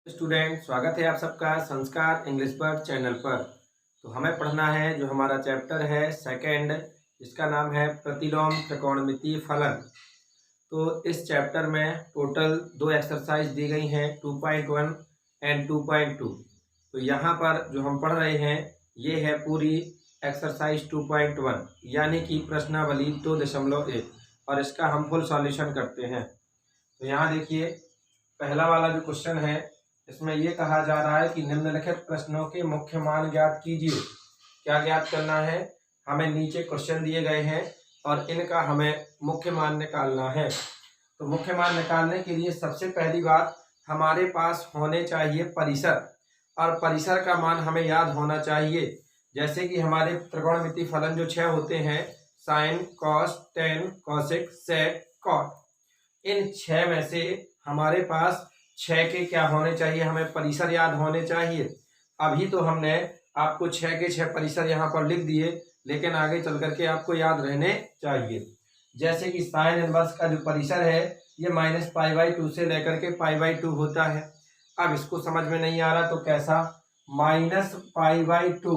Student, स्वागत है आप सबका संस्कार इंग्लिश पर चैनल पर। तो हमें पढ़ना है जो हमारा चैप्टर है सेकंड, जिसका नाम है प्रतिलोम त्रिकोणमितीय फलन। तो इस चैप्टर में टोटल 2 एक्सरसाइज दी गई हैं, 2.1 एंड 2.2। तो यहाँ पर जो हम पढ़ रहे हैं ये है पूरी एक्सरसाइज 2.1, यानी कि प्रश्नावली 2.1, और इसका हम फुल सॉल्यूशन करते हैं। तो यहाँ देखिए, पहला वाला जो क्वेश्चन है इसमें ये कहा जा रहा है कि निम्नलिखित प्रश्नों के मुख्य मान ज्ञात कीजिए। क्या ज्ञात करना है? हमें नीचे क्वेश्चन दिए गए हैं और इनका हमें मुख्य मान निकालना है। तो मुख्य मान निकालने के लिए सबसे पहली बात, हमारे पास होने चाहिए परिसर, और परिसर का मान हमें याद होना चाहिए। जैसे कि हमारे त्रिकोणमितीय फलन जो 6 होते हैं, साइन, कॉस, टेन, कॉसेक, सेक, कॉट, इन 6 में से हमारे पास 6 के क्या होने चाहिए? हमें परिसर याद होने चाहिए। अभी तो हमने आपको 6 के 6 परिसर यहाँ पर लिख दिए, लेकिन आगे चल करके आपको याद रहने चाहिए। जैसे कि साइन इनवर्स का जो परिसर है ये -π/2 से लेकर के π/2 होता है। अब इसको समझ में नहीं आ रहा तो कैसा? -π/2,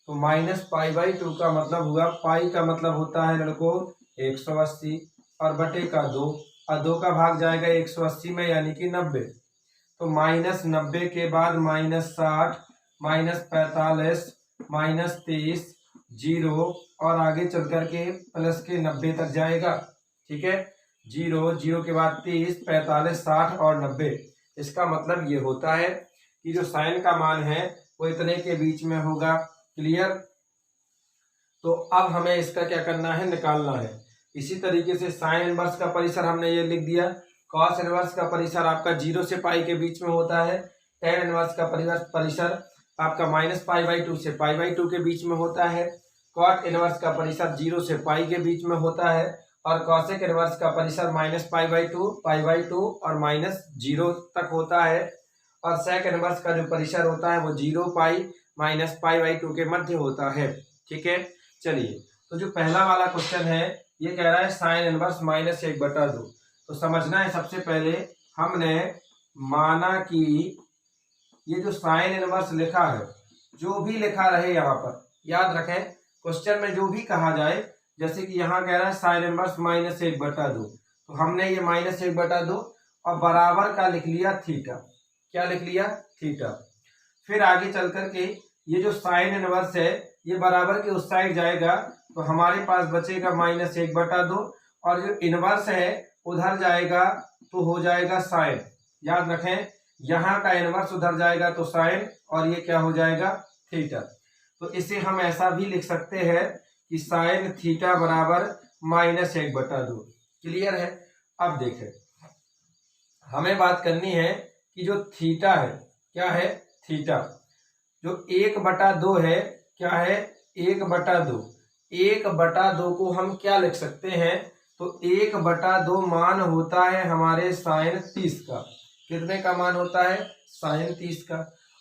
तो -π/2 का मतलब हुआ, पाई का मतलब होता है लड़कों 180, और बटे का 2, और 2 का भाग जाएगा 180 में, यानी कि 90। तो -90 के बाद -60, -45, -23, 0, और आगे चल करके प्लस के 90 तक जाएगा। ठीक है, 0, 0 के बाद 30, 45, 60 और 90। इसका मतलब ये होता है कि जो साइन का मान है वो इतने के बीच में होगा। क्लियर? तो अब हमें इसका क्या करना है? निकालना है। इसी तरीके से साइन इनवर्स का परिसर हमने ये लिख दिया। कॉस इनवर्स का परिसर आपका 0 से पाई के बीच में होता है। टेन इनवर्स का परिसर आपका -π/2 से π/2 के बीच में होता है। कॉट इनवर्स का परिसर 0 से पाई के बीच में होता है। और कॉसेक इनवर्स का परिसर -π/2, π/2 और -0 तक होता है। और सेक इनवर्स का जो परिसर होता है वो 0, पाई, -π/2 के मध्य होता है। ठीक है, चलिए, तो जो पहला वाला क्वेश्चन है ये कह रहा है साइन इनवर्स -1/2। तो समझना है, सबसे पहले हमने माना कि ये जो साइन इनवर्स लिखा है, जो भी लिखा रहे यहाँ पर याद रखें, क्वेश्चन में जो भी कहा जाए, जैसे कि यहाँ कह रहा है साइन इनवर्स -1/2, तो हमने ये -1/2 और बराबर का लिख लिया थीटा। क्या लिख लिया? थीटा। फिर आगे चल करके ये जो साइन इनवर्स है ये बराबर के उस साइड जाएगा, तो हमारे पास बचेगा -1/2, और जो इनवर्स है उधर जाएगा तो हो जाएगा साइन। याद रखें, यहाँ का इनवर्स उधर जाएगा तो साइन, और ये क्या हो जाएगा? थीटा। तो इसे हम ऐसा भी लिख सकते हैं कि साइन थीटा बराबर -1/2। क्लियर है? अब देखें, हमें बात करनी है कि जो थीटा है, क्या है? थीटा। जो 1/2 है, क्या है? 1/2। 1/2 को हम क्या लिख सकते हैं? तो 1/2 मान होता है हमारे साइन 30 का। कितने का मान होता है? साइन 30 का।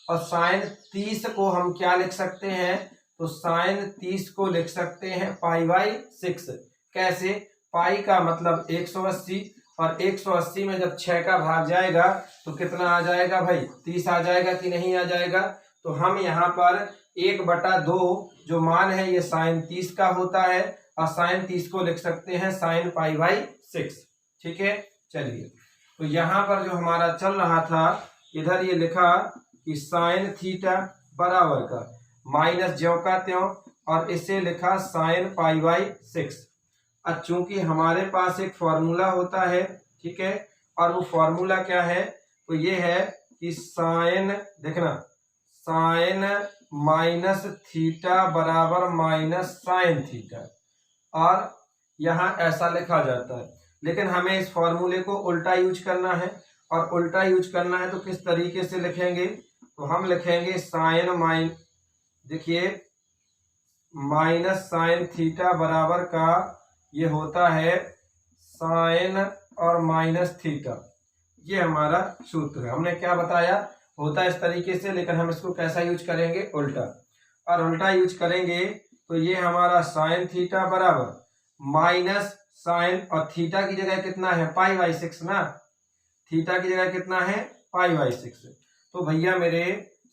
और साइन 30 को हम क्या लिख सकते हैं? तो साइन 30 को लिख सकते हैं π/6। कैसे? पाई का मतलब 180, और 180 में जब 6 का भाग जाएगा तो कितना आ जाएगा भाई? 30 आ जाएगा कि नहीं आ जाएगा? तो हम यहाँ पर 1/2 जो मान है ये साइन 30 का होता है, और साइन 30 को लिख सकते हैं साइन π/6। ठीक है, चलिए, तो यहाँ पर जो हमारा चल रहा था, इधर ये लिखा कि साइन थीटा बराबर का माइनस ज्यों का त्यों, और इसे लिखा साइन π/6। अब चूंकि हमारे पास एक फॉर्मूला होता है, ठीक है, और वो फॉर्मूला क्या है? तो ये है कि साइन, देखना, साइन माइनस थीटा बराबर माइनस साइन थीटा, और यहाँ ऐसा लिखा जाता है। लेकिन हमें इस फॉर्मूले को उल्टा यूज करना है, और उल्टा यूज करना है तो किस तरीके से लिखेंगे? तो हम लिखेंगे साइन देखिए, माइनस साइन थीटा बराबर का ये होता है साइन और माइनस थीटा। ये हमारा सूत्र है। हमने क्या बताया? होता है इस तरीके से, लेकिन हम इसको कैसा यूज करेंगे? उल्टा। और उल्टा यूज करेंगे तो ये हमारा साइन थीटा बराबर माइनस साइन, और थीटा की जगह कितना है? π/6 ना। थीटा की जगह कितना है? π/6। तो भैया मेरे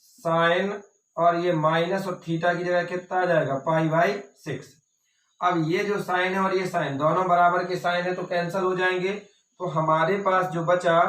साइन और ये माइनस और थीटा की जगह कितना आ जाएगा π/6। अब ये जो साइन है और ये साइन दोनों बराबर के साइन है तो कैंसिल हो जाएंगे। तो हमारे पास जो बचा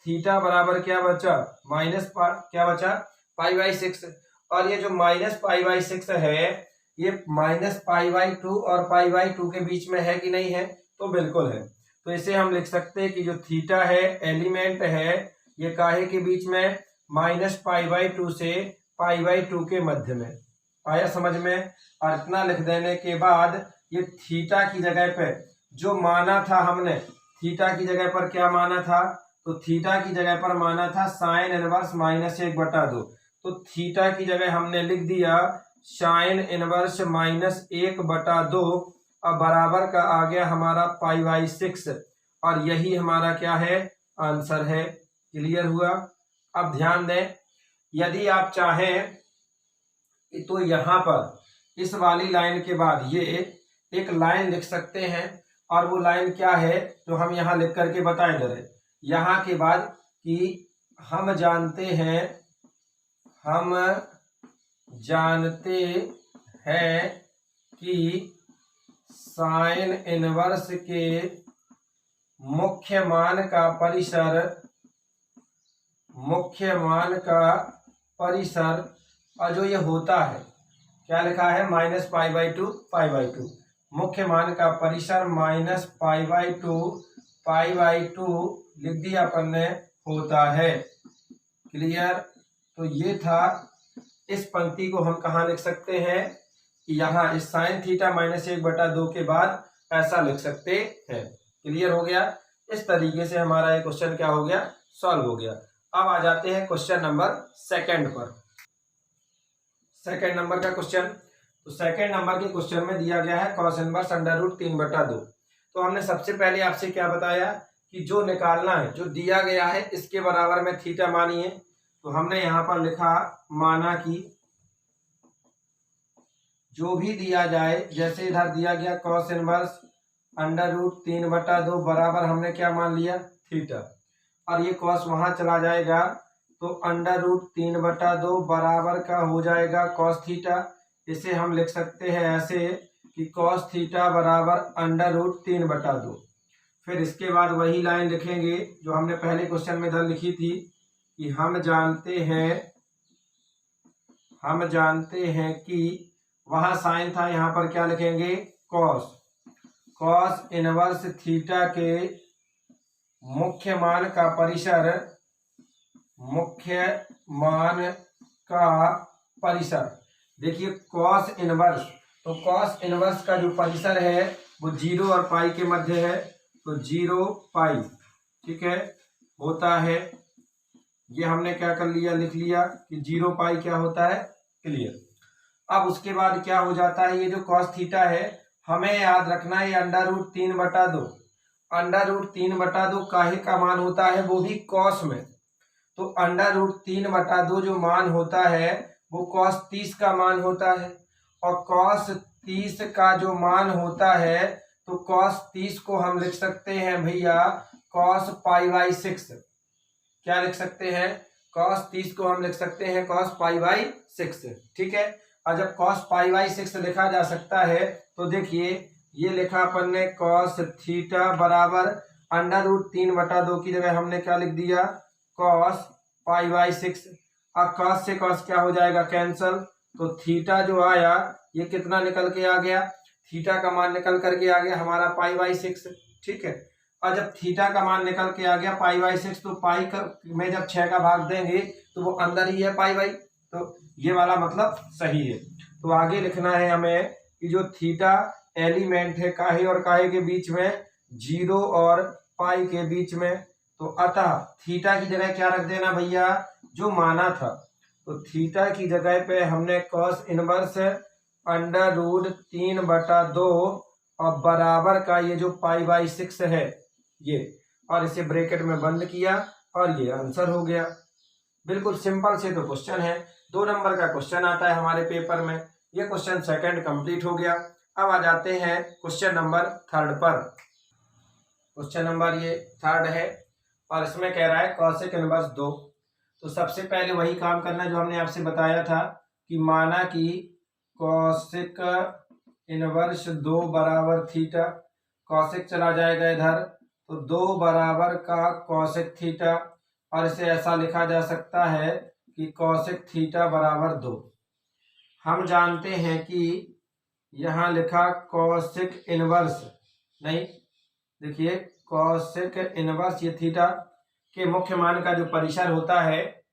थीटा बराबर क्या बचा क्या बचा π/6। और ये जो -π/6 है ये -π/2 और π/2 के बीच में है कि नहीं है, तो बिल्कुल है। तो इसे हम लिख सकते हैं कि जो थीटा है एलिमेंट है ये काहे के बीच में, -π/2 से π/2 के मध्य में। आया समझ में। और इतना लिख देने के बाद ये थीटा की जगह पे जो माना था हमने, थीटा की जगह पर क्या माना था, तो थीटा की जगह पर माना था साइन इनवर्स -1/2। तो थीटा की जगह हमने लिख दिया साइन इनवर्स -1/2 और बराबर का आ गया हमारा π/6 और यही हमारा क्या है आंसर है। क्लियर हुआ। अब ध्यान दें, यदि आप चाहें तो यहां पर इस वाली लाइन के बाद ये एक लाइन लिख सकते हैं और वो लाइन क्या है जो हम यहां लिख करके बताए जा रहे हैं यहां के बाद कि हम जानते हैं कि साइन इनवर्स के मुख्य मान का परिसर और जो ये होता है क्या लिखा है -π/2 मुख्य मान का परिसर -π/2 लिख दिया अपन ने होता है। क्लियर। तो ये था। इस पंक्ति को हम कहाँ लिख सकते हैं कि यहाँ इस साइन थीटा -1/2 के बाद ऐसा लिख सकते हैं। क्लियर हो गया। इस तरीके से हमारा ये क्वेश्चन क्या हो गया सॉल्व हो गया। अब आ जाते हैं क्वेश्चन नंबर सेकंड पर। सेकंड नंबर का क्वेश्चन, तो सेकंड नंबर के क्वेश्चन में दिया गया है cos इनवर्स √3/2। तो हमने सबसे पहले आपसे क्या बताया कि जो निकालना है जो दिया गया है इसके बराबर में थीटा मानिए। तो हमने यहाँ पर लिखा माना कि जो भी दिया जाए, जैसे इधर दिया गया cos इनवर्स √3/2 बराबर हमने क्या मान लिया थीटा, और ये cos वहां चला जाएगा तो √3/2 बराबर का हो जाएगा cos थीटा। इसे हम लिख सकते हैं ऐसे कि cos थीटा बराबर √3/2। फिर इसके बाद वही लाइन लिखेंगे जो हमने पहले क्वेश्चन में इधर लिखी थी कि हम जानते हैं कि वहां साइन था, यहाँ पर क्या लिखेंगे cos इनवर्स थीटा के मुख्य मान का परिसर। देखिए cos इनवर्स, तो cos इनवर्स का जो परिसर है वो 0 और पाई के मध्य है, तो 0 पाई ठीक है होता है। ये हमने क्या कर लिया लिख लिया कि 0 पाई क्या होता है। क्लियर। अब उसके बाद क्या हो जाता है, ये जो cos थीटा है हमें याद रखना है √3/2। √3/2 काहे का मान होता है, वो भी cos में। तो √3/2 जो मान होता है वो cos 30 का मान होता है, और cos 30 का जो मान होता है तो cos 30 को हम लिख सकते हैं भैया cos π/6। क्या लिख सकते हैं, cos 30 को हम लिख सकते हैं cos π/6। ठीक है। और जब cos π/6 लिखा जा सकता है तो देखिए ये लिखा अपन ने cos थीटा बराबर √3/2 की जगह हमने क्या लिख दिया cos π/6। अब cos से cos क्या हो जाएगा कैंसल, तो थीटा जो आया ये कितना निकल के आ गया, थीटा का मान निकल करके आ गया हमारा π/6। ठीक है। और जब थीटा का मान निकल के आ गया π/6 तो पाई में जब 6 का भाग देंगे तो वो अंदर ही है π/, तो ये वाला मतलब सही है। तो आगे लिखना है हमें कि जो थीटा एलिमेंट है काहे और काहे के बीच में, 0 और पाई के बीच में। तो अतः थीटा की जगह क्या रख देना भैया जो माना था, तो थीटा की जगह पे हमने cos इनवर्स √3/2 और बराबर का ये जो π/6 है ये, और इसे ब्रैकेट में बंद किया और ये आंसर हो गया। बिल्कुल सिंपल से तो क्वेश्चन है। 2 नंबर का क्वेश्चन आता है हमारे पेपर में। ये क्वेश्चन सेकंड कंप्लीट हो गया। अब आ जाते हैं क्वेश्चन नंबर थर्ड पर। क्वेश्चन नंबर ये थर्ड है और इसमें कह रहा है cosec इनवर्स 2। तो सबसे पहले वही काम करना जो हमने आपसे बताया था कि माना कि कॉसेक इनवर्स 2 बराबर थीटा, कॉसेक चला जाएगा इधर तो 2 बराबर का कॉसेक थीटा, और इसे ऐसा लिखा जा सकता है कि कॉसेक थीटा बराबर 2। हम जानते हैं कि यहाँ लिखा कॉसेक इनवर्स, नहीं देखिए कॉसेक इनवर्स ये थीटा के मुख्य मान का जो परिसर होता है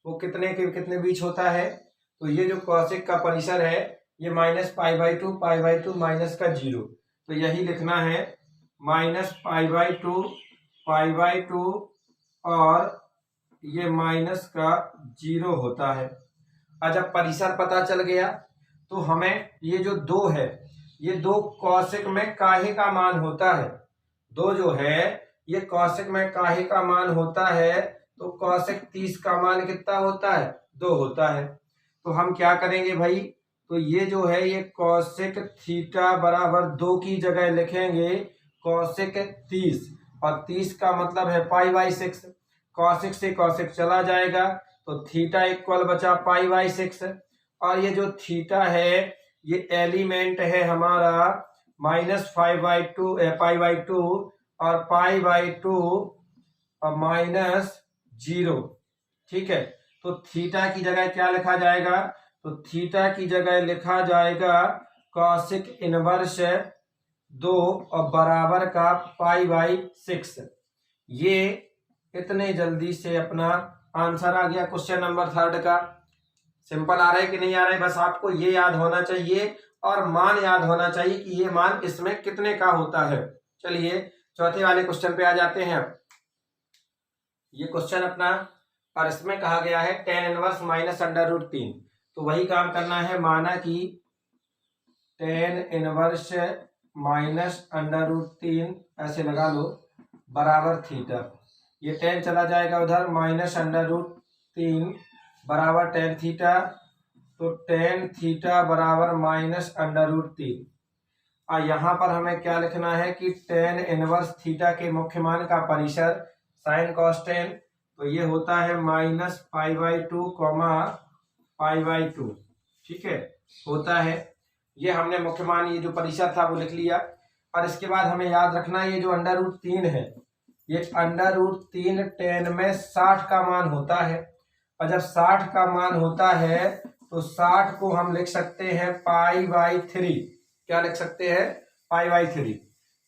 वो कितने के कितने बीच होता है, तो ये जो कॉसेक का परिसर है ये -π/2 माइनस का 0, तो यही लिखना है -π/2 और ये माइनस का 0 होता है। और जब परिसर पता चल गया तो हमें ये जो 2 है ये 2 कॉसेक में काहे का मान होता है, 2 जो है ये कॉसेक में काहे का मान होता है, तो कॉसेक 30 का मान कितना होता है, 2 होता है। तो हम क्या करेंगे भाई, तो ये जो है ये कॉसेक थीटा बराबर 2 की जगह लिखेंगे कॉसेक 30, और 30 का मतलब है π/6, कॉसेक से कॉसेक चला जाएगा तो थीटा इक्वल बचा π/6, और ये जो थीटा है ये एलिमेंट है हमारा -5/2 π/2 और π/2 और -0, ठीक है। तो थीटा की जगह क्या लिखा जाएगा, तो थीटा की जगह लिखा जाएगा कॉसेक इनवर्स 2 और बराबर का π/6। ये इतने जल्दी से अपना आंसर आ गया क्वेश्चन नंबर 3 का। सिंपल आ रहा है कि नहीं आ रहा है, बस आपको ये याद होना चाहिए और मान याद होना चाहिए कि ये मान इसमें कितने का होता है। चलिए चौथे वाले क्वेश्चन पे आ जाते हैं। ये क्वेश्चन अपना, और इसमें कहा गया है tan इनवर्स -√3, तो वही काम करना है। माना कि tan इनवर्स -√3 ऐसे लगा लो बराबर थीटा, ये tan चला जाएगा उधर -√3 बराबर tan थीटा, तो tan थीटा बराबर -√3। और यहाँ पर हमें क्या लिखना है कि tan इनवर्स थीटा के मुख्य मान का परिसर साइन कॉस tan, तो ये होता है -π/2 π/2, ठीक है होता है। ये हमने मुख्य मान ये जो परिसर था वो लिख लिया। और इसके बाद हमें याद रखना ये जो √3 है ये √3 tan में 60 का मान होता है, और जब 60 का मान होता है तो 60 को हम लिख सकते हैं π/3। क्या लिख सकते हैं, π/3।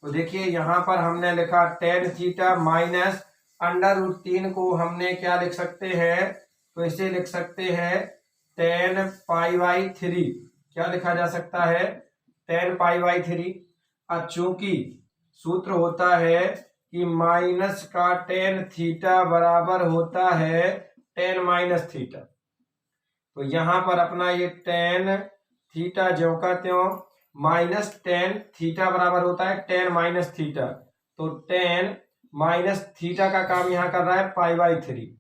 तो देखिए यहाँ पर हमने लिखा tan थीटा माइनस √3 को हमने क्या लिख सकते हैं, तो इसे लिख सकते हैं tan π/3। क्या लिखा जा सकता है, tan π/3। और चूंकि सूत्र होता है कि माइनस का tan थीटा बराबर होता है tan माइनस थीटा, तो यहाँ पर अपना ये tan थीटा ज्यों का त्यों माइनस tan थीटा बराबर होता है tan माइनस थीटा, तो tan माइनस थीटा का काम यहाँ कर रहा है π/3,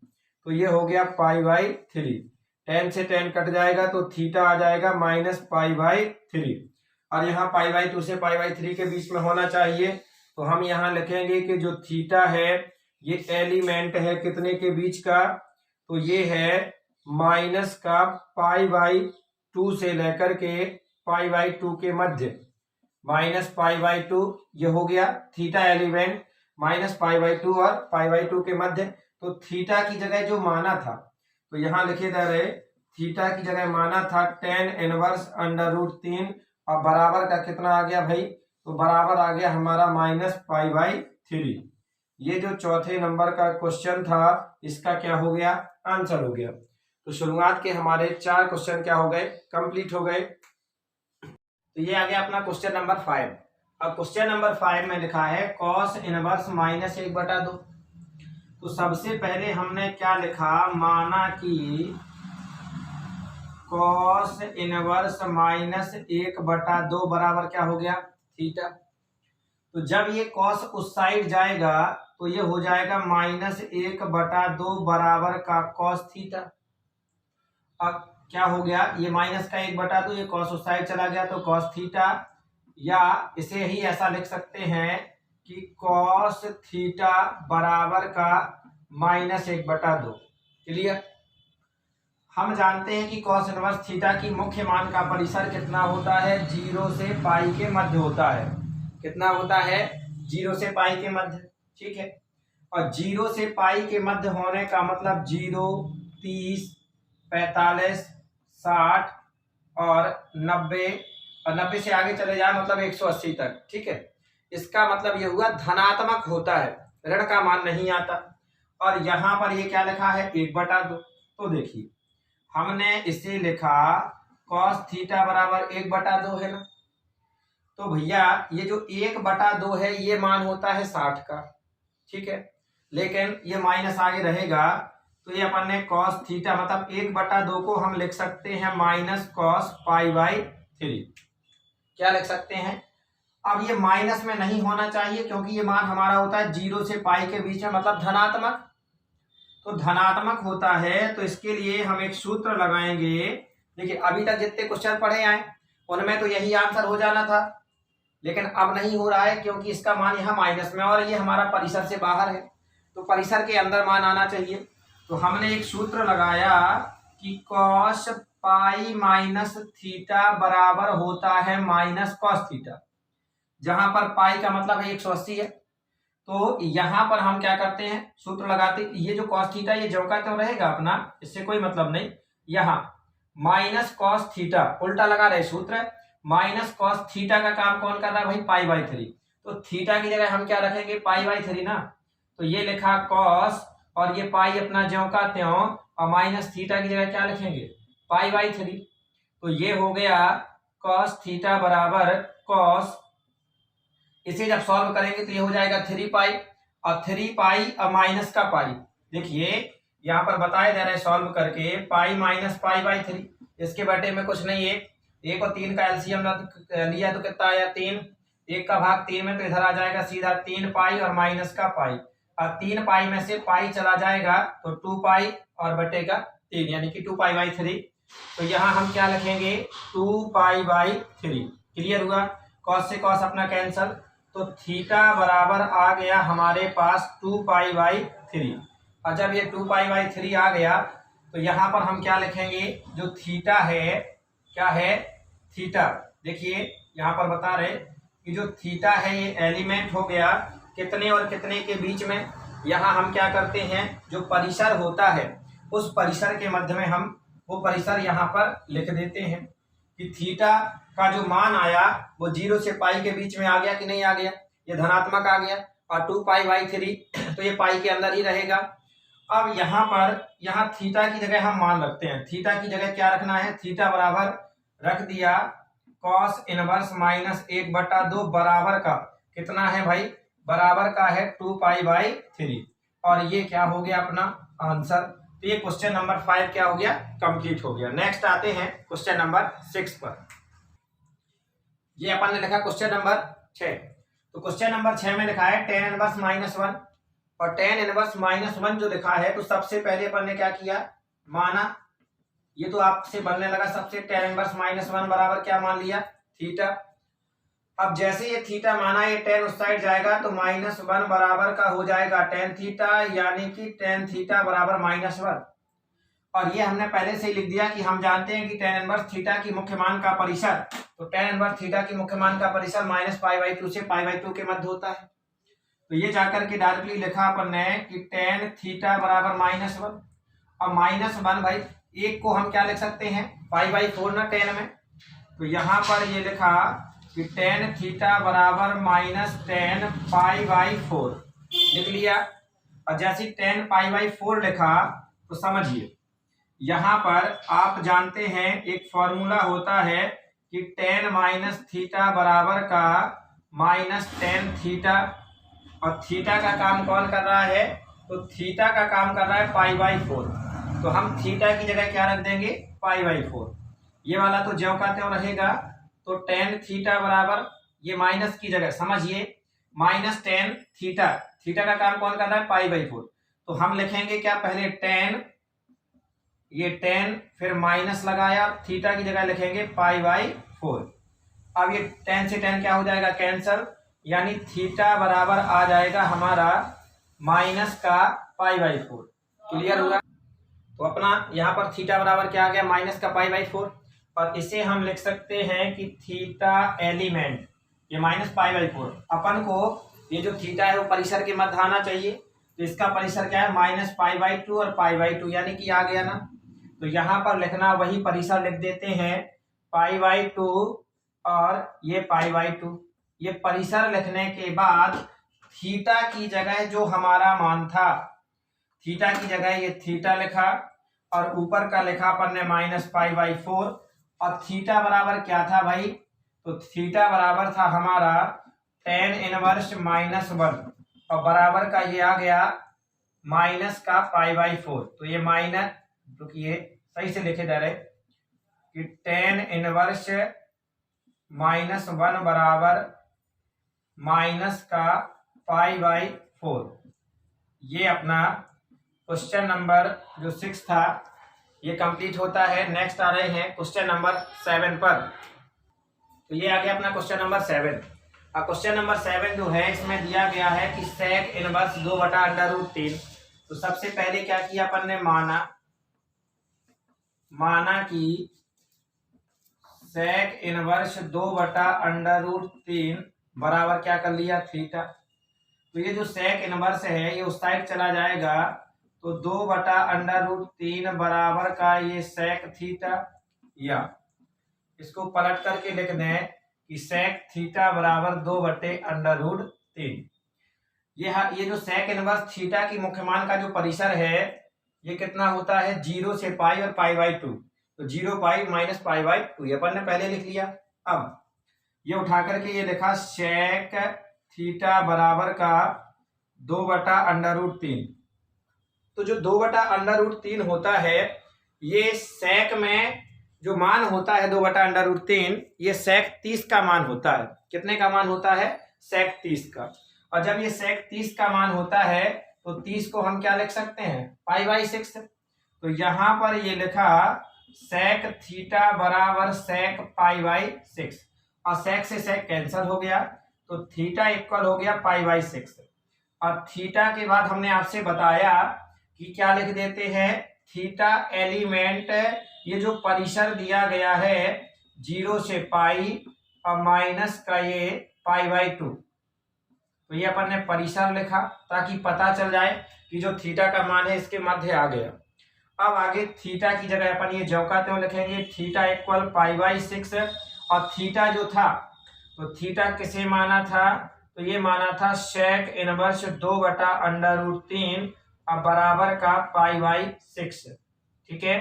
तो ये हो गया π/3। tan से tan कट जाएगा तो थीटा आ जाएगा -π/3, और यहाँ π/2 से π/3 के बीच में होना चाहिए। तो हम यहाँ लिखेंगे कि जो थीटा है ये एलिमेंट है कितने के बीच का, तो ये है माइनस का π/2 से लेकर के π/2 के मध्य, -π/2 ये हो गया थीटा एलिमेंट, -π/2 और π/2 के मध्य। तो थीटा की जगह जो माना था तो यहाँ लिखे जा रहे थीटा की जगह माना था tan इनवर्स √3 और बराबर का कितना आ गया भाई, तो बराबर आ गया हमारा -π/3। ये जो चौथे नंबर का क्वेश्चन था इसका क्या हो गया, आंसर हो गया। तो शुरुआत के हमारे 4 क्वेश्चन क्या हो गए, कंप्लीट हो गए। तो ये आ गया अपना क्वेश्चन नंबर 5। अब क्वेश्चन नंबर 5 में लिखा है cos इनवर्स -1/2। तो सबसे पहले हमने क्या लिखा, माना कि cos इनवर्स -1/2 बराबर क्या हो गया, थीटा। तो जब ये cos उस साइड जाएगा तो ये हो जाएगा -1/2 बराबर का cos थीटा। अब क्या हो गया, ये माइनस का 1/2, ये cos उस साइड चला गया तो cos थीटा, या इसे ही ऐसा लिख सकते हैं कि cos थीटा बराबर का -1/2। क्लियर। हम जानते हैं कि cos इनवर्स थीटा की मुख्य मान का परिसर कितना होता है, 0 से पाई के मध्य होता है। कितना होता है, 0 से पाई के मध्य, ठीक है। और 0 से पाई के मध्य होने का मतलब 0, 30, 45, 60 और 90, और 90 से आगे चले जाए मतलब 180 तक, ठीक है। इसका मतलब ये हुआ धनात्मक होता है, ऋण का मान नहीं आता। और यहाँ पर ये क्या लिखा है, 1/2। तो देखिए हमने इसे लिखा cos थीटा बराबर 1/2 है ना। तो भैया ये जो 1/2 है ये मान होता है 60 का, ठीक है। लेकिन ये माइनस आगे रहेगा तो ये अपन ने cos थीटा मतलब 1/2 को हम लिख सकते हैं माइनस cos π/3। क्या लिख सकते हैं, अब ये माइनस में नहीं होना चाहिए क्योंकि ये मान हमारा होता है 0 से पाई के बीच में, मतलब धनात्मक। तो धनात्मक होता है तो इसके लिए हम एक सूत्र लगाएंगे। देखिए अभी तक जितने क्वेश्चन पढ़े आए उनमें तो यही आंसर हो जाना था, लेकिन अब नहीं हो रहा है क्योंकि इसका मान यहाँ माइनस में और ये हमारा परिसर से बाहर है, तो परिसर के अंदर मान आना चाहिए। तो हमने एक सूत्र लगाया कि cos π-थीटा बराबर होता है माइनस cos थीटा, जहां पर पाई का मतलब है 180 है। तो यहां पर हम क्या करते हैं, सूत्र लगाते, ये जो cos थीटा ये जो का तो रहेगा अपना, इससे कोई मतलब नहीं। यहाँ माइनस cos थीटा उल्टा लगा रहे सूत्र, माइनस cos थीटा का काम कौन कर रहा है भाई, π/3। तो थीटा की जगह हम क्या रखेंगे, π/3 ना। तो ये लिखा cos और ये पाई अपना ज्यों का त्यों, और माइनस थीटा की जगह क्या लिखेंगे, π/3। तो ये हो गया cos थीटा बराबर cos, इसे जब सॉल्व करेंगे तो ये हो जाएगा 3 पाई, और 3 पाई और माइनस का पाई। देखिए यहाँ पर बताए दे रहे सॉल्व करके पाई माइनस π/3, इसके बटे में कुछ नहीं है, 1 और 3 का एलसीएम लिया तो कितना आया 3, 1 का भाग 3 में तो इधर आ जाएगा सीधा 3 पाई और माइनस का पाई, और 3 पाई में से पाई चला जाएगा तो 2 पाई और बटेगा 3 यानी कि 2 π/3। तो यहाँ हम क्या लिखेंगे, 2 π/3। क्लियर हुआ, कॉस से कॉस अपना कैंसल, तो थीटा बराबर आ गया हमारे पास 2 π/3। और जब ये 2 π/3 आ गया तो यहाँ पर हम क्या लिखेंगे, जो थीटा है, क्या है थीटा, देखिए यहाँ पर बता रहे कि जो थीटा है ये एलिमेंट हो गया कितने और कितने के बीच में। यहाँ हम क्या करते हैं, जो परिसर होता है उस परिसर के मध्य में हम वो परिसर यहाँ पर लिख देते हैं कि थीटा का जो मान आया वो 0 से पाई के बीच में आ गया कि नहीं आ गया, ये धनात्मक आ गया, और 2 π/3 तो ये पाई के अंदर ही रहेगा। अब यहाँ पर यहाँ थीटा की जगह हम मान रखते हैं, थीटा की जगह क्या रखना है, थीटा बराबर रख दिया cos इनवर्स माइनस 1/2 बराबर का कितना है भाई, बराबर का है 2 π/3, और ये क्या हो गया अपना आंसर। तो ये क्वेश्चन नंबर 5 क्या हो गया, कंप्लीट हो गया। नेक्स्ट आते हैं क्वेश्चन नंबर 6 पर। ये अपन ने लिखा क्वेश्चन नंबर 6। तो क्वेश्चन नंबर 6 में लिखा है tan इनवर्स -1, और tan इनवर्स -1 जो लिखा है तो सबसे पहले अपन ने क्या किया, माना, ये तो आपसे बनने लगा सबसे, tan इनवर्स -1 बराबर क्या मान लिया, थीटा। अब जैसे ये थीटा माना, ये tan उस साइड जाएगा तो -1 बराबर का हो जाएगा tan थीटा, यानी कि tan थीटा बराबर -1। और ये हमने पहले से ही लिख दिया कि हम जानते हैं कि tan इनवर्स थीटा की मुख्य मान का परिसर, तो tan इनवर्स थीटा की मुख्य मान का परिसर -π/2 से π/2 के मध्य होता है। तो ये जाकर के डायरेक्टली लिखा अपन ने कि tan थीटा बराबर -1, और -1 भाई एक को हम क्या लिख सकते हैं, π/4 ना tan में। तो यहाँ पर ये लिखा कि tan थीटा बराबर -tan π/4 लिख लिया। और जैसे tan π/4 लिखा तो समझिए यहाँ पर आप जानते हैं एक फॉर्मूला होता है कि tan माइनस थीटा बराबर का -tan थीटा, और थीटा का काम कौन कर रहा है, तो थीटा का काम कर रहा है π/4, तो हम थीटा की जगह क्या रख देंगे, π/4। ये वाला तो ज्यों का त्यों रहेगा। तो tan थीटा बराबर ये माइनस की जगह समझिए -tan थीटा, थीटा का काम कौन कर रहा है, π/4। तो हम लिखेंगे क्या, पहले tan, ये tan फिर माइनस लगाया, थीटा की जगह लिखेंगे π/4। अब ये tan से tan क्या हो जाएगा, कैंसल, यानी थीटा बराबर आ जाएगा हमारा माइनस का π/4। क्लियर हुआ। तो अपना यहाँ पर थीटा बराबर क्या आ गया, माइनस का पाई/4, और इसे हम लिख सकते हैं कि थीटा एलिमेंट, ये -पाई/4। अपन को ये जो थीटा है वो परिसर के मध्य आना चाहिए, तो इसका परिसर क्या है, -पाई/2 और पाई/2, यानी कि आ गया ना। तो यहाँ पर लिखना वही परिसर लिख देते हैं, पाई/2 और ये पाई/2। ये परिसर लिखने के बाद थीटा की जगह जो हमारा मान था, थीटा की जगह ये थीटा लिखा, और ऊपर का लिखा अपन ने -पाई/4, और थीटा बराबर क्या था भाई, तो थीटा बराबर था हमारा tan इनवर्स -1, और बराबर का ये आ गया माइनस का पाई/4। तो ये माइनस, रुकिए सही से लिखे डायरेक्ट कि tan इनवर्स -1 बराबर माइनस का पाई/4। ये अपना क्वेश्चन नंबर जो 6 था ये कंप्लीट होता है। नेक्स्ट आ रहे हैं क्वेश्चन नंबर 7 पर। तो ये आ गया अपना क्वेश्चन नंबर 7। अब क्वेश्चन नंबर 7 जो है इसमें दिया गया है कि sec इनवर्स 2/√3। तो सबसे पहले क्या किया अपन ने, माना कि sec इनवर्स 2/√3 बराबर क्या कर लिया, थीटा। तो ये जो sec इनवर्स है ये उस साइड चला जाएगा, तो 2/√3 बराबर का ये sec थीटा, या इसको पलट करके लिख दें कि sec थीटा बराबर 2/√3। ये जो sec इनवर्स थीटा की मुख्य मान का जो परिसर है ये कितना होता है, 0 से पाई और पाई/2। तो 0 पाई माइनस पाई/2 ये अपन ने पहले लिख लिया। अब ये उठा करके ये लिखा sec थीटा बराबर का 2/√3। तो जो 2/√3 होता है ये sec में जो मान होता है 2/√3, ये sec 30 का मान होता है। कितने का मान होता है, sec 30 का। और जब ये sec 30 का मान होता है तो 30 को हम क्या लिख सकते हैं, पाई/6। तो यहां पर ये लिखा sec थीटा बराबर sec पाई/6, और sec से sec कैंसिल हो गया, तो थीटा इक्वल हो गया पाई/6। और थीटा के बाद हमने आपसे बताया कि क्या लिख देते हैं, थीटा एलिमेंट, ये जो परिसर दिया गया है 0 से पाई और माइनस का ये पाई/2, तो ये अपन ने परिसर लिखा ताकि पता चल जाए कि जो थीटा का मान है इसके मध्य आ गया। अब आगे थीटा की जगह अपन ये ज्यों का त्यों लिखेंगे, थीटा इक्वल पाई/6। और थीटा जो था, तो थीटा किसे माना था, तो ये माना था sec इनवर्स 2/√3 और बराबर का पाई/6। ठीक है,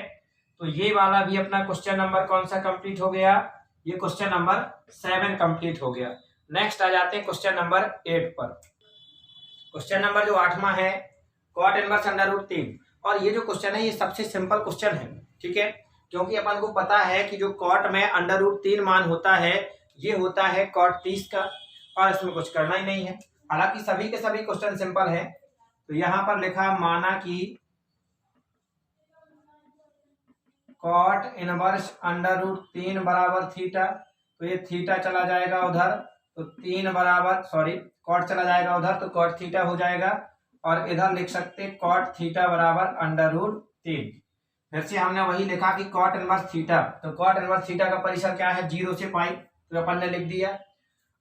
तो ये वाला भी अपना क्वेश्चन नंबर कौन सा कंप्लीट हो गया, ये क्वेश्चन नंबर 7 कंप्लीट हो गया। नेक्स्ट आ जाते हैं क्वेश्चन नंबर 8 पर। क्वेश्चन नंबर जो 8वां है, cot इनवर्स √3। और ये जो क्वेश्चन है ये सबसे सिंपल क्वेश्चन है, ठीक है, क्योंकि अपन को पता है कि जो cot में √3 मान होता है ये होता है cot 30 का, और इसमें कुछ करना ही नहीं है। हालांकि सभी के सभी क्वेश्चन सिंपल है। तो यहां पर लिखा, माना कि cot इनवर्स √3 बराबर थीटा, तो ये थीटा चला जाएगा उधर, तो 3 बराबर, सॉरी cot चला जाएगा उधर, तो cot थीटा हो जाएगा, और इधर लिख सकते cot थीटा बराबर √3। फिर से हमने वही लिखा कि cot इनवर्स थीटा, तो cot इनवर्स थीटा का परिसर क्या है, 0 से पाई, तो अपन ने लिख दिया।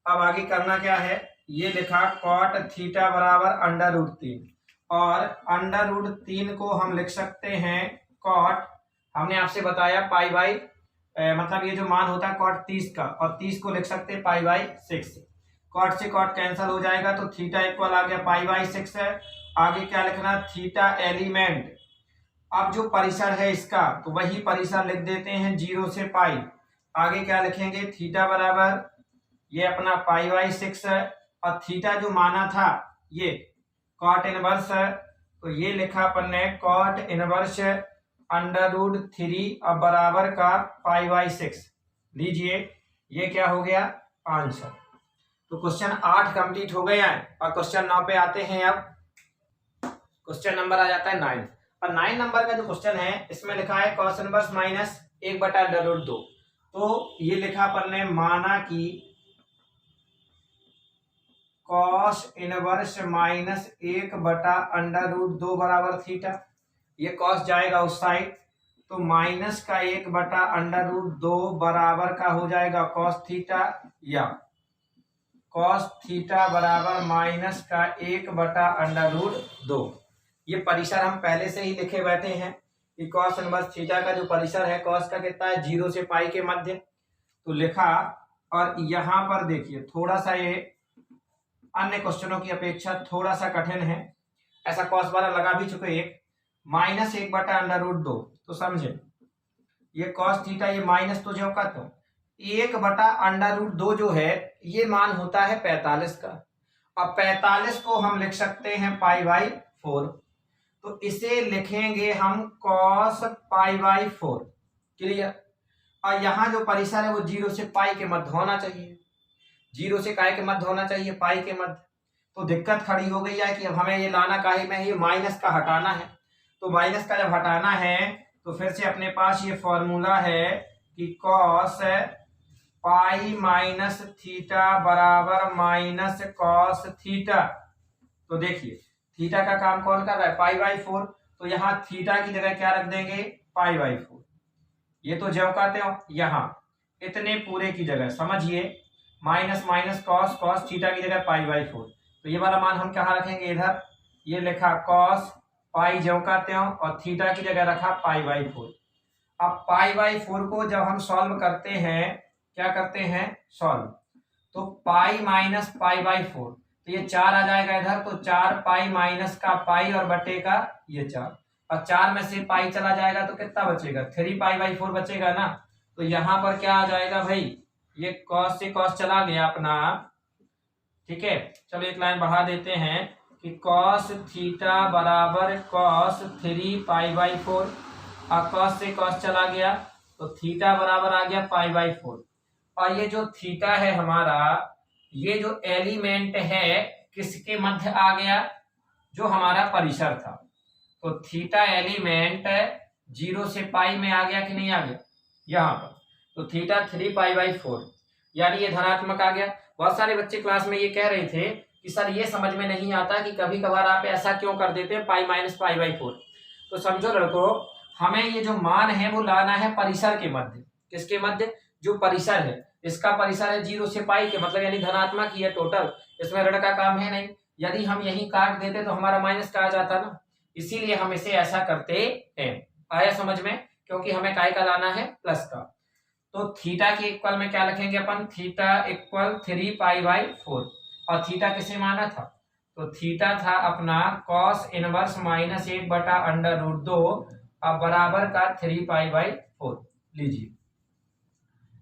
अब आगे करना क्या है, ये लिखा cot थीटा बराबर √3, और √3 को हम लिख सकते हैं cot, हमने आपसे बताया पाई/, मतलब ये जो मान होता है cot 30 का, और 30 को लिख सकते हैं पाई/6। cot से cot कैंसिल हो जाएगा, तो थीटा इक्वल आ गया पाई/6 है। आगे क्या लिखना, थीटा एलिमेंट, अब जो परिसर है इसका तो वही परिसर लिख देते हैं 0 से पाई। आगे क्या लिखेंगे, थीटा बराबर ये अपना पाई/6 है, और थीटा जो माना था ये cot इनवर्स है, तो ये लिखा अपन ने cot इनवर्स √3 और बराबर का पाई/6। लीजिए ये क्या हो गया, आंसर। तो क्वेश्चन 8 कंप्लीट हो गया है, और क्वेश्चन 9 पे आते हैं। अब क्वेश्चन नंबर आ जाता है 9, और 9 नंबर का जो क्वेश्चन है इसमें लिखा है cos इनवर्स -1/√2। तो ये लिखा अपन ने, माना कि cos इनवर्स -1/√2 बराबर थीटा। ये कॉस जाएगा उस साइड, तो माइनस का 1/√2 बराबर का हो जाएगा कॉस थीटा, या कॉस थीटा बराबर माइनस का 1/√2। ये परिसर हम पहले से ही लिखे बैठे हैं कि कॉस इनवर्स थीटा का जो परिसर है कॉस का कितना है, 0 से पाई के मध्य, तो लिखा। और यहाँ पर देखिए थोड़ा सा ये अन्य क्वेश्चनों की अपेक्षा थोड़ा सा कठिन है, ऐसा कॉस वाला लगा भी चुके एक, -1/√2। तो समझे ये कॉस थीटा, ये माइनस तो जो का तो 1/√2 जो है ये मान होता है 45 का। अब 45 को हम लिख सकते हैं π/4, तो इसे लिखेंगे हम cos π/4। क्लियर। और यहाँ जो परिसर है वो 0 से पाई के मध्य होना चाहिए, 0 से काय के मध्य होना चाहिए, पाई के मध्य। तो दिक्कत खड़ी हो गई है कि अब हमें ये लाना काहे में, ये माइनस का हटाना है। तो माइनस का जब हटाना है तो फिर से अपने पास ये फॉर्मूला है कि cos π-थीटा बराबर माइनस cos थीटा। तो देखिए थीटा का काम कौन कर रहा है, π/4, तो यहाँ थीटा की जगह क्या रख देंगे, π/4। ये तो ज्यों कहते हो यहाँ इतने पूरे की जगह समझिए माइनस माइनस cos थीटा की जगह π/4, तो ये वाला मान हम कहाँ रखेंगे, इधर। ये लिखा cos पाई ज्यों कहते हो और थीटा की जगह रखा π/4। अब π/4 को जब हम सॉल्व करते हैं, क्या करते हैं, सॉल्व, तो पाई माइनस π/4, तो ये 4 आ जाएगा इधर, तो 4 पाई माइनस का पाई और बटे का ये 4, और 4 में से पाई चला जाएगा तो कितना बचेगा, 3π/4 बचेगा ना। तो यहाँ पर क्या आ जाएगा भाई, ये कॉस से कॉस चला गया अपना, ठीक है। चलो एक लाइन बढ़ा देते हैं कि कॉस थीटा बराबर कॉस 3π/4, और कॉस से कॉस चला गया तो थीटा बराबर आ गया π/4। और ये जो थीटा है हमारा, ये जो एलिमेंट है किसके मध्य आ गया, जो हमारा परिसर था। तो थीटा एलिमेंट 0 से पाई में आ गया कि नहीं आ गया यहाँ पर, तो थीटा 3π/4 यानी ये धनात्मक आ गया। बहुत सारे बच्चे क्लास में ये कह रहे थे कि सर ये समझ में नहीं आता कि कभी कभार आप ऐसा क्यों कर देते हैं π-π/4। तो समझो लड़कों, हमें ये जो मान है वो लाना है परिसर के मध्य। किसके मध्य, जो परिसर है, इसका परिसर है 0 से पाई के, मतलब यानी धनात्मक ही है टोटल, इसमें ऋण का काम है नहीं। यदि हम यही काट देते तो हमारा माइनस का आ जाता ना, इसीलिए हम इसे ऐसा करते हैं। आया समझ में, क्योंकि हमें काय का लाना है, प्लस का। तो थीटा के इक्वल में क्या लिखेंगे अपन, थीटा इक्वल 3π/4, और थीटा किसे माना था, तो थीटा था अपना कॉस इनवर्स माइनस 1/√2 अब बराबर का 3π/4। लीजिए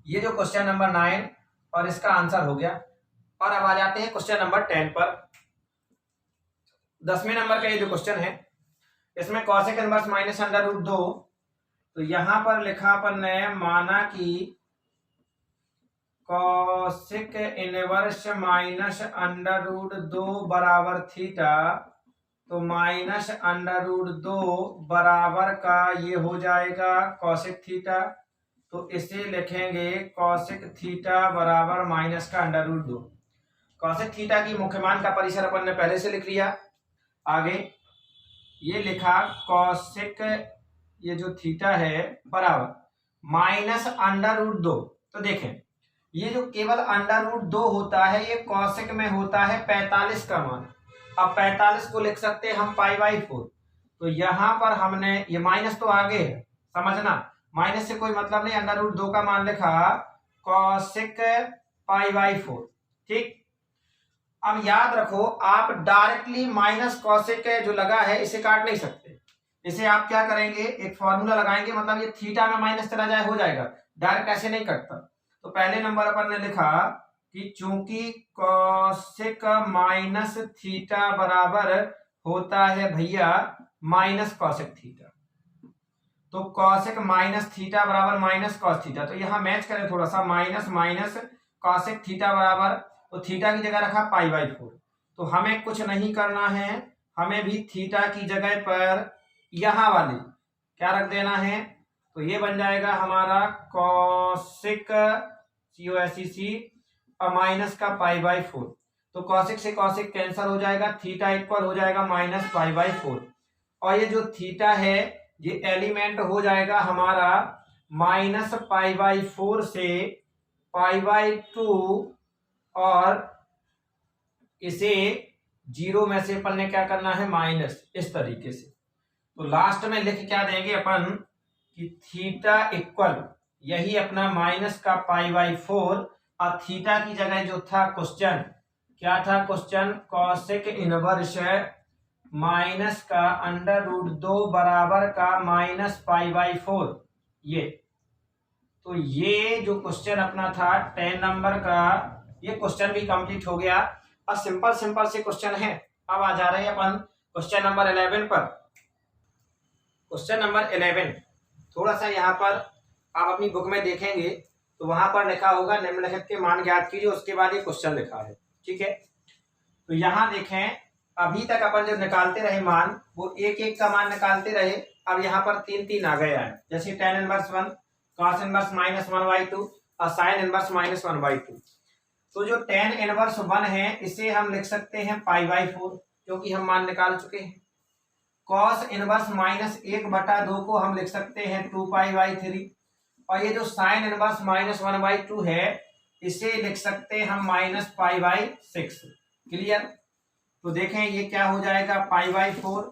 ये जो क्वेश्चन नंबर 9 और इसका आंसर हो गया। और अब आ जाते हैं क्वेश्चन नंबर 10 पर। 10वें नंबर का ये जो क्वेश्चन है, इसमें कॉसेक इनवर्स माइनस √2, तो यहां पर लिखा अपन ने, माना कि कॉसेक इनवर्स माइनस √2 बराबर थीटा, तो माइनस √2 बराबर का ये हो जाएगा कॉसेक थीटा, तो इसे लिखेंगे कॉसेक थीटा बराबर माइनस का √2। कॉसेक थीटा की मुख्य मान का परिसर अपन ने पहले से लिख लिया। आगे ये लिखा कॉसेक, ये जो थीटा है बराबर माइनस √2। तो देखें ये जो केवल √2 होता है ये कॉसेक में होता है 45 का मान। अब 45 को लिख सकते हैं हम π/4, तो यहां पर हमने ये माइनस तो आगे है, समझना, माइनस से कोई मतलब नहीं, √2 का मान लिखा कॉसेक π/4। ठीक, अब याद रखो आप डायरेक्टली माइनस कॉसेक जो लगा है इसे काट नहीं सकते, इसे आप क्या करेंगे, एक फॉर्मूला लगाएंगे, मतलब ये थीटा में माइनस चला जाए हो जाएगा, डायरेक्ट ऐसे नहीं कटता। तो पहले नंबर अपन ने लिखा कि चूंकि कॉसेक माइनस थीटा बराबर होता है भैया माइनस कॉसेक थीटा, तो कॉसेक माइनस थीटा बराबर माइनस कॉस थीटा, तो यहां मैच करें थोड़ा सा, माइनस माइनस कॉसेक थीटा बराबर, तो थीटा की जगह रखा π/4। तो हमें कुछ नहीं करना है, हमें भी थीटा की जगह पर यहां वाली क्या रख देना है, तो ये बन जाएगा हमारा कॉसेक COSEC और माइनस का π/4। तो कॉसेक से कॉसेक कैंसिल हो जाएगा, थीटा इक्वल हो जाएगा माइनस π/4, और ये जो थीटा है ये एलिमेंट हो जाएगा हमारा -π/4 से π/2, और इसे 0 में से अपन ने क्या करना है माइनस, इस तरीके से। तो लास्ट में लिख क्या देंगे अपन कि थीटा इक्वल यही अपना माइनस का π/4, और थीटा की जगह जो था क्वेश्चन क्या था, क्वेश्चन कॉसेक इनवर्स माइनस का √2 बराबर का -π/4। ये तो ये जो क्वेश्चन अपना था 10 नंबर का, ये क्वेश्चन भी कंप्लीट हो गया। और सिंपल से क्वेश्चन है। अब आ जा रहे हैं अपन क्वेश्चन नंबर 11 पर। क्वेश्चन नंबर 11 थोड़ा सा यहाँ पर आप अपनी बुक में देखेंगे तो वहां पर लिखा होगा निम्नलिखित के मान ज्ञात कीजिए, उसके बाद ये क्वेश्चन लिखा है, ठीक है। तो यहाँ देखें, अभी तक अपन जो निकालते रहे मान वो एक एक का मान निकालते रहे। अब यहाँ पर 3 आ गया है, जैसे tan इनवर्स 1, cos इनवर्स -1/2 और sin इनवर्स -1/2। तो जो tan इनवर्स 1 है इसे हम लिख सकते हैं π/4, क्योंकि हम मान निकाल चुके हैं। cos इनवर्स -1/2 को हम लिख सकते हैं 2π/3, और ये जो sin इनवर्स -1/2 है इसे लिख सकते हैं हम -π/6। क्लियर? तो देखें ये क्या हो जाएगा π/4,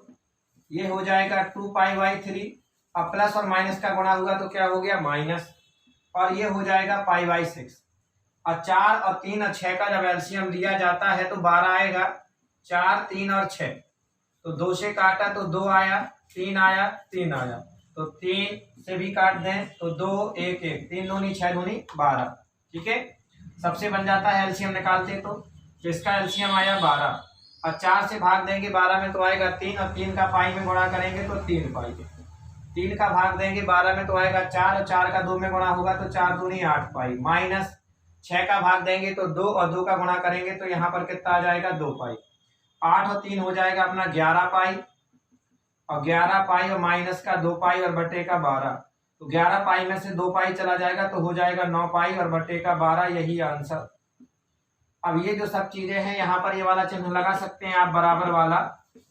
ये हो जाएगा 2π/3, अब प्लस और माइनस का गुणा हुआ तो क्या हो गया माइनस, और ये हो जाएगा π/6। और 4 और 3 और 6 का जब एलसीएम लिया जाता है तो 12 आएगा। 4, 3 और 6, तो 2 से काटा तो 2 आया, 3 आया, 3 आया, तो 3 से भी काट दें तो 2, 1, 1, 3 दूनी 6 दूनी 12, ठीक है। सबसे बन जाता है एलसीएम निकालते तो इसका एलसीएम आया 12, और 4 से भाग देंगे 12 में तो आएगा 3, और 3 का पाई में गुणा करेंगे तो 3 पाई, 3 का भाग देंगे 12 में तो आएगा 4, और 4 का 2 में गुणा होगा तो 4 दूनी 8 पाई, माइनस 6 का भाग देंगे तो 2, और 2 का गुणा करेंगे तो यहाँ पर कितना आ जाएगा 2 पाई। 8 और 3 हो जाएगा अपना 11 पाई, और 11 पाई और माइनस का 2 पाई और बटे का 12, तो 11 पाई में से 2 पाई चला जाएगा तो हो जाएगा 9 पाई और बटे का 12, यही आंसर। अब ये जो सब चीजें हैं यहाँ पर ये वाला चिन्ह लगा सकते हैं आप, बराबर वाला।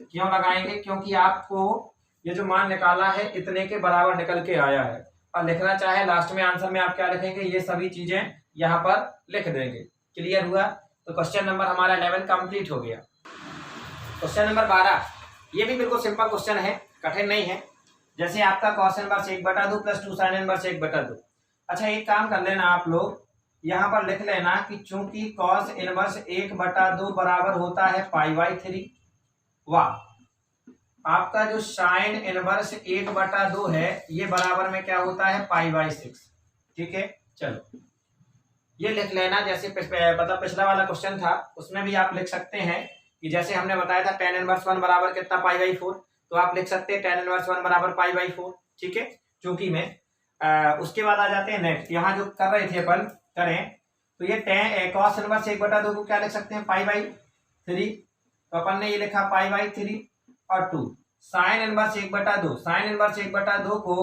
क्यों लगाएंगे? क्योंकि आपको ये जो मान निकाला है इतने के बराबर निकल के आया है, और लिखना चाहे लास्ट में आंसर में आप क्या लिखेंगे, ये सभी चीजें यहाँ पर लिख देंगे। क्लियर हुआ? तो क्वेश्चन नंबर हमारा 11 कंप्लीट हो गया। क्वेश्चन नंबर 12, ये भी बिल्कुल सिंपल क्वेश्चन है, कठिन नहीं है। जैसे आपका cos इनवर्स 1/2 + 2 sin इनवर्स 1/2। अच्छा एक काम कर लेना आप लोग, यहाँ पर लिख लेना कि चूंकि cos इनवर्स 1/2 बराबर होता है π/3, वाह आपका जो sin इनवर्स 1/2 है ये बराबर में क्या होता है π/6, ठीक है। चलो ये लिख लेना, जैसे पिछला वाला क्वेश्चन था उसमें भी आप लिख सकते हैं कि जैसे हमने बताया था tan इनवर्स 1 बराबर कितना π/4, तो आप लिख सकते हैं tan इनवर्स 1 बराबर π/4, ठीक है। चूंकि में उसके बाद आ जाते हैं नेक्स्ट, यहाँ जो कर रहे थे अपन करें तो ये cos इनवर्स 1/2 को क्या लिख सकते हैं π/3, तो अपन ने ये लिखा π/3, और 2 sin इनवर्स 1/2, sin इनवर्स 1/2 को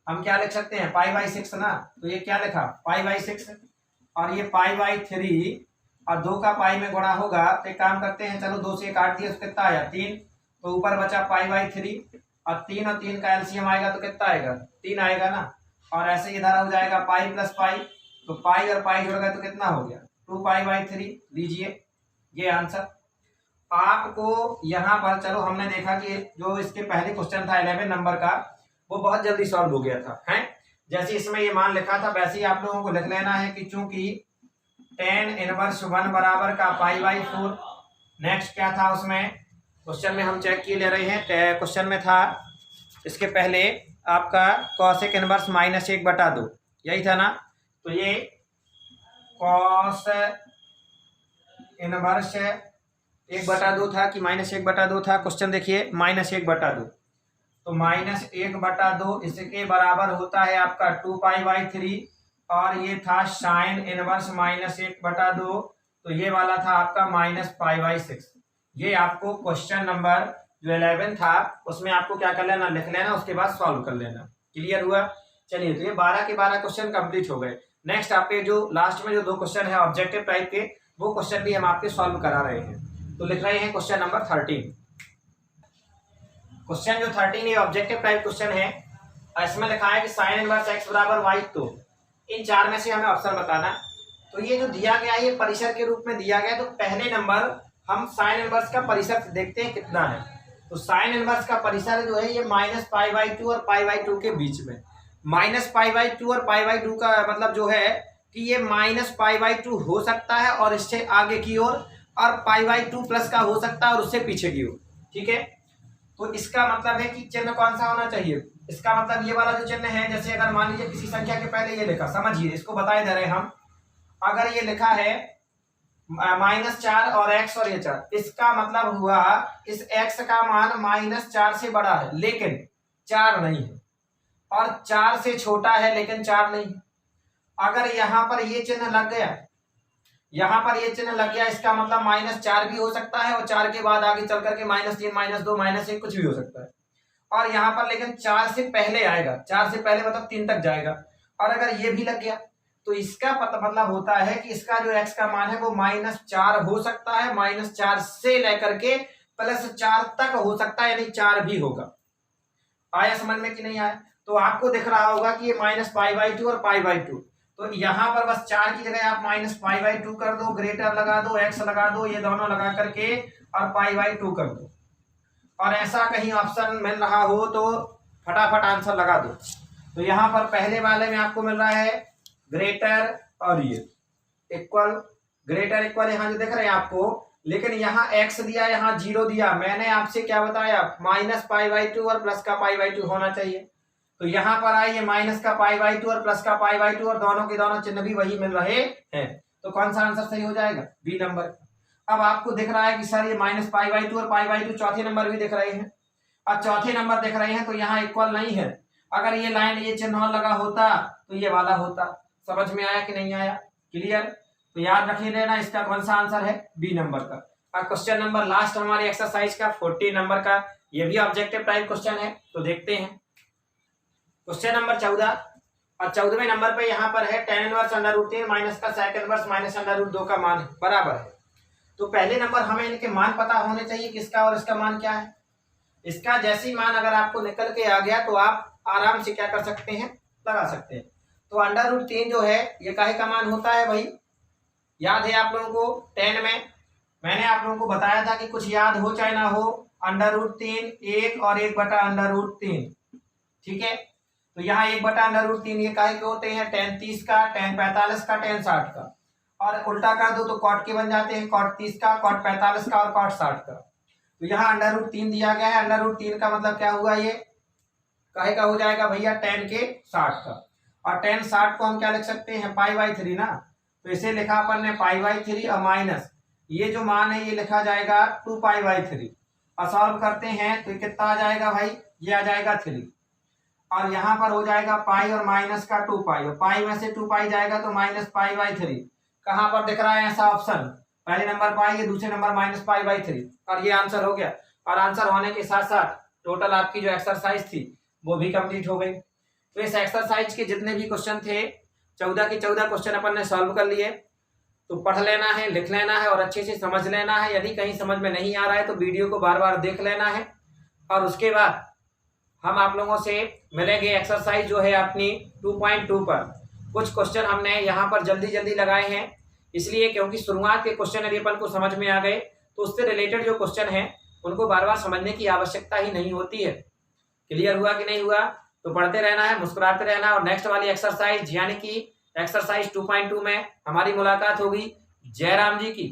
हम क्या लिख सकते हैं π/6 ना, तो ये क्या लिखा π/6, और ये π/3 और 2 का पाई में गुणा होगा तो एक काम करते हैं, चलो 2 से काट दिया तो कितना आया 3, तो ऊपर बचा π/3, और 3 और 3 का एलसीएम आएगा तो कितना आएगा 3 आएगा ना, और ऐसे इधर हो जाएगा पाई प्लस पाई, तो पाई और पाई जुड़ गए तो कितना हो गया 2π/3, लीजिए ये आंसर। आपको यहाँ पर चलो हमने देखा कि जो इसके पहले क्वेश्चन था 11 नंबर का वो बहुत जल्दी सॉल्व हो गया था, हैं। जैसे इसमें ये मान लिखा था वैसे ही आप लोगों को लिख लेना है कि चूंकि tan इनवर्स 1 बराबर का π/4। नेक्स्ट क्या था उसमें क्वेश्चन में हम चेक किए ले रहे हैं, क्वेश्चन में था इसके पहले आपका cosec इनवर्स -1/2, यही था ना। तो ये cos इनवर्स 1/2 था कि -1/2 था, क्वेश्चन देखिए -1/2, तो -1/2 इसके बराबर होता है आपका 2π/3, और ये था sin इनवर्स -1/2, तो ये वाला था आपका -π/6। ये आपको क्वेश्चन नंबर जो 11 था उसमें आपको क्या कर लेना, लिख लेना, उसके बाद सॉल्व कर लेना। क्लियर हुआ? चलिए तो ये 12 के 12 क्वेश्चन कंप्लीट हो गए। नेक्स्ट आपके जो लास्ट में जो 2 क्वेश्चन है ऑब्जेक्टिव टाइप के, वो क्वेश्चन भी हम आपके सॉल्व करा रहे हैं। तो लिख रहे हैं क्वेश्चन नंबर 13। क्वेश्चन जो 13 ये ऑब्जेक्टिव टाइप क्वेश्चन है। इसमें लिखा है कि साइन इनवर्स एक्स बराबर वाई, तो इन चार में से हमें ऑप्शन बताना। तो ये जो दिया गया है ये परिसर के रूप में दिया गया है। तो पहले नंबर हम साइन इनवर्स का परिसर देखते हैं कितना है। तो साइन इनवर्स का परिसर जो है ये -π/2 और π/2 के बीच में। -π/2 और π/2 का मतलब जो है कि ये -π/2 हो सकता है और इससे आगे की ओर, और π/2 प्लस का हो सकता है और उससे पीछे की ओर। ठीक है, तो इसका मतलब है कि चिन्ह कौन सा होना चाहिए। इसका मतलब ये वाला जो चिन्ह है, जैसे अगर मान लीजिए किसी संख्या के पहले ये लिखा, समझिए इसको बताए दे रहे हम, अगर ये लिखा है -4 और x और ये 4, इसका मतलब हुआ इस x का मान -4 से बड़ा है लेकिन 4 नहीं है, और 4 से छोटा है लेकिन 4 नहीं है। अगर यहाँ पर ये चिन्ह लग गया, यहाँ पर ये चिन्ह लग गया, इसका मतलब -4 भी हो सकता है और 4 के बाद आगे चल करके -3, -2, -1 कुछ भी हो सकता है। और यहाँ पर लेकिन 4 से पहले आएगा, 4 से पहले मतलब 3 तक जाएगा। और अगर ये भी लग गया तो इसका मतलब होता है कि इसका जो x का मान है वो -4 हो सकता है, -4 से लेकर के +4 तक हो सकता है, यानी 4 भी होगा। आया समझ में कि नहीं आया। तो आपको दिख रहा होगा कि ये -π/2 और π/2, तो यहाँ पर बस 4 की जगह आप -π/2 कर दो, ग्रेटर लगा दो, x लगा दो, ये दोनों लगा करके और π/2 कर दो। और ऐसा कहीं ऑप्शन मिल रहा हो तो फटाफट आंसर लगा दो। तो यहाँ पर पहले वाले में आपको मिल रहा है ग्रेटर और ये इक्वल, ग्रेटर इक्वल यहाँ जो दिख रहे हैं आपको, लेकिन यहाँ x दिया, यहाँ 0 दिया। मैंने आपसे क्या बताया, -π/2 और प्लस का π/2 होना चाहिए। तो यहाँ पर आए ये माइनस का π/2 और प्लस का π/2 और दोनों के दोनों चिन्ह भी वही मिल रहे हैं। तो कौन सा आंसर सही हो जाएगा, बी नंबर। अब आपको दिख रहा है कि सर ये -π/2 और π/2 चौथे नंबर भी दिख रहे हैं, और चौथे नंबर दिख रहे हैं तो यहाँ इक्वल नहीं है। अगर ये लाइन ये चिन्ह लगा होता तो ये वाला होता। समझ में आया कि नहीं आया, क्लियर। तो याद रखिए लेना, इसका कौन सा आंसर है, बी नंबर का। और क्वेश्चन नंबर लास्ट हमारी एक्सरसाइज का 14 नंबर का, ये भी ऑब्जेक्टिव टाइप क्वेश्चन है। तो देखते हैं क्वेश्चन नंबर 14, और 14वें नंबर पे यहाँ पर है tan इनवर्स √3 माइनस का sec इनवर्स माइनस √2 का मान बराबर है। तो पहले नंबर हमें इनके मान पता होने चाहिए, किसका और इसका मान क्या है। इसका जैसे ही मान अगर आपको निकल के आ गया तो आप आराम से क्या कर सकते हैं, लगा सकते हैं। तो √3 जो है ये काहे का मान होता है भाई, याद है आप लोगों को 10 में मैंने आप लोगों को बताया था कि कुछ याद हो चाहे ना हो, √3 1 और 1/√3। ठीक है, तो यहाँ 1/√3 ये काहे के होते हैं, tan 30 का, tan 45 का, tan 60 का, और उल्टा कर दो तो cot के बन जाते हैं, cot 30 का, cot 45 का और cot 60 का। तो यहाँ √3 दिया गया है, √3 का मतलब क्या हुआ, ये काहे का हो जाएगा भैया, tan के 60 का। और tan 60 को हम क्या लिख सकते हैं, π/3 ना। तो इसे लिखा अपन ने π/3 और माइनस ये जो मान है ये लिखा जाएगा 2π/3, और सॉल्व करते हैं तो कितना आ जाएगा भाई, ये आ जाएगा 3, और यहाँ पर हो जाएगा पाई और माइनस का 2π, और पाई में से 2π जाएगा तो -π/3। कहाँ पर दिख रहा है ऐसा ऑप्शन, पहले नंबर पाई है, दूसरे नंबर -π/3, और ये आंसर हो गया। और आंसर होने के साथ साथ टोटल आपकी जो एक्सरसाइज थी वो भी कंप्लीट हो गई। तो इस एक्सरसाइज के जितने भी क्वेश्चन थे 14 के 14 क्वेश्चन अपन ने सॉल्व कर लिए। तो पढ़ लेना है, लिख लेना है और अच्छे से समझ लेना है। यदि कहीं समझ में नहीं आ रहा है तो वीडियो को बार बार देख लेना है। और उसके बाद हम आप लोगों से मिलेंगे एक्सरसाइज जो है अपनी 2.2 पर। कुछ क्वेश्चन हमने यहाँ पर जल्दी जल्दी लगाए हैं, इसलिए क्योंकि शुरुआत के क्वेश्चन यदि अपन को समझ में आ गए तो उससे रिलेटेड जो क्वेश्चन हैं उनको बार बार समझने की आवश्यकता ही नहीं होती है। क्लियर हुआ कि नहीं हुआ। तो पढ़ते रहना है, मुस्कुराते रहना, और नेक्स्ट वाली एक्सरसाइज यानी कि एक्सरसाइज 2.2 में हमारी मुलाकात होगी। जय राम जी की।